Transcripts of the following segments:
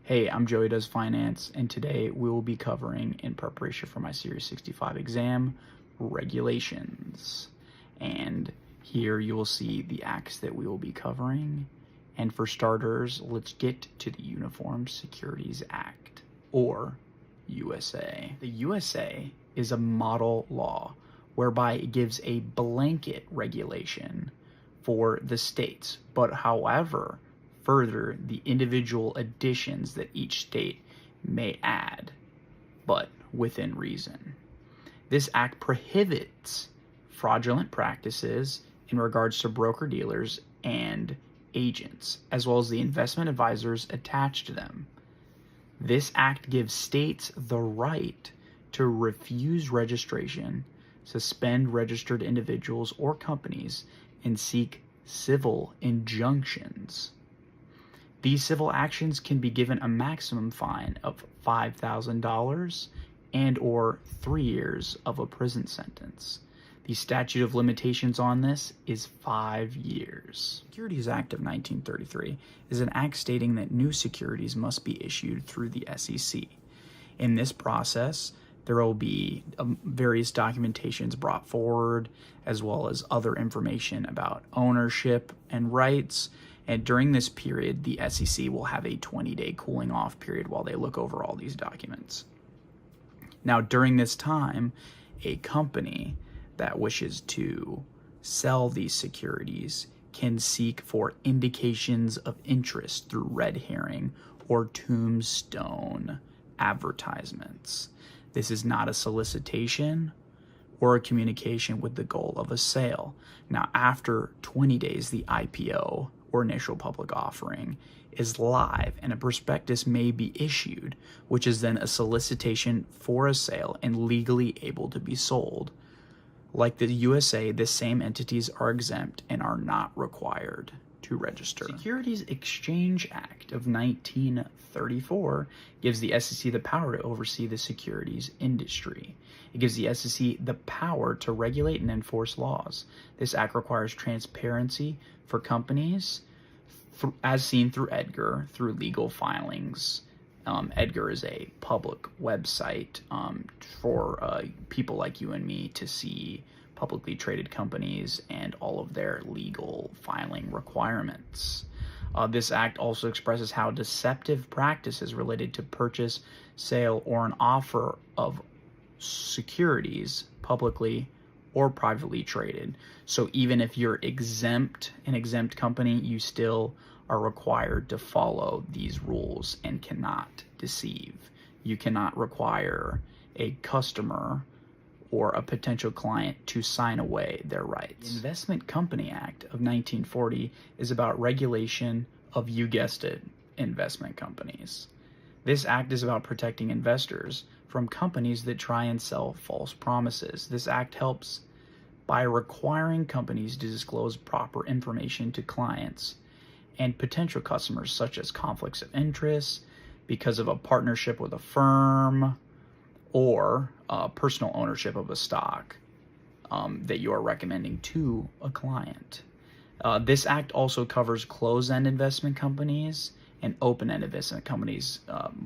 Hey, I'm Joey Does Finance, and today we will be covering, in preparation for my Series 65 exam, regulations. And here you will see the acts that we will be covering. And for starters, let's get to the Uniform Securities Act, or USA. The USA is a model law whereby it gives a blanket regulation for the states, but however, further the individual additions that each state may add, but within reason. This act prohibits fraudulent practices in regards to broker-dealers and agents, as well as the investment advisors attached to them. This act gives states the right to refuse registration, suspend registered individuals or companies, and seek civil injunctions. These civil actions can be given a maximum fine of $5,000 and or 3 years of a prison sentence. The statute of limitations on this is 5 years. Securities Act of 1933 is an act stating that new securities must be issued through the SEC. In this process, there will be various documentations brought forward, as well as other information about ownership and rights. And during this period, the SEC will have a 20-day cooling off period while they look over all these documents. Now, during this time, a company that wishes to sell these securities can seek for indications of interest through red herring or tombstone advertisements. This is not a solicitation or a communication with the goal of a sale. Now, after 20 days, the IPO, or initial public offering, is live, and a prospectus may be issued, which is then a solicitation for a sale and legally able to be sold. Like the USA, the same entities are exempt and are not required to register. Securities Exchange Act of 1934 gives the SEC the power to oversee the securities industry. It gives the SEC the power to regulate and enforce laws. This act requires transparency for companies, as seen through EDGAR, through legal filings. EDGAR is a public website for people like you and me to see publicly traded companies and all of their legal filing requirements. This act also expresses how deceptive practices related to purchase, sale, or an offer of securities, publicly or privately traded. So even if you're an exempt company, you still are required to follow these rules and cannot deceive. You cannot require a customer or a potential client to sign away their rights. The Investment Company Act of 1940 is about regulation of, you guessed it, investment companies. This act is about protecting investors from companies that try and sell false promises. This act helps by requiring companies to disclose proper information to clients and potential customers, such as conflicts of interest because of a partnership with a firm or personal ownership of a stock that you are recommending to a client. This act also covers closed-end investment companies and open-end investment companies,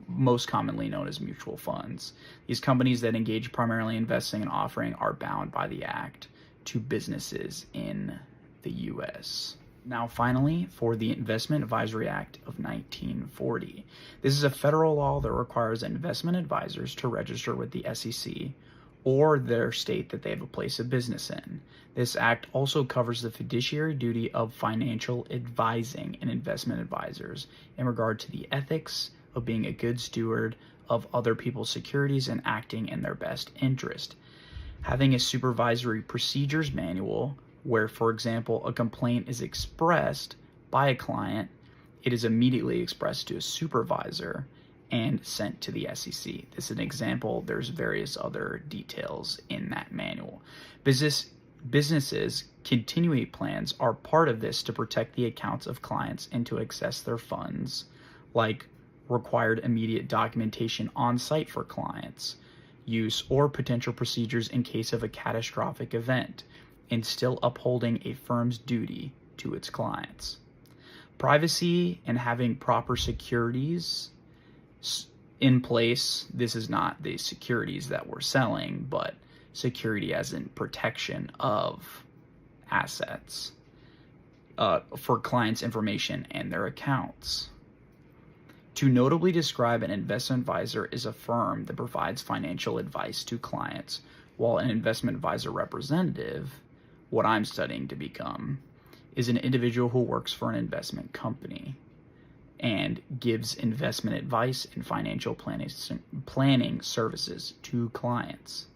most commonly known as mutual funds. These companies that engage primarily in investing and offering are bound by the act to businesses in the U.S. Now, finally, for the Investment Advisory Act of 1940. This is a federal law that requires investment advisors to register with the SEC or their state that they have a place of business in. This act also covers the fiduciary duty of financial advising and investment advisors in regard to the ethics of being a good steward of other people's securities and acting in their best interest. Having a supervisory procedures manual where, for example, a complaint is expressed by a client, it is immediately expressed to a supervisor and sent to the SEC. This is an example. There's various other details in that manual. Businesses' continuity plans are part of this to protect the accounts of clients and to access their funds, like required immediate documentation on site for clients, use or potential procedures in case of a catastrophic event, and still upholding a firm's duty to its clients. Privacy and having proper securities in place. This is not the securities that we're selling, but security as in protection of assets for clients' information and their accounts. To notably describe an investment advisor is a firm that provides financial advice to clients, while an investment advisor representative, what I'm studying to become, is an individual who works for an investment company and gives investment advice and financial planning services to clients.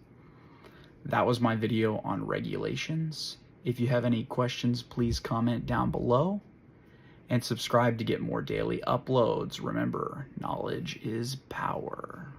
That was my video on regulations. If you have any questions, please comment down below and subscribe to get more daily uploads. Remember, knowledge is power.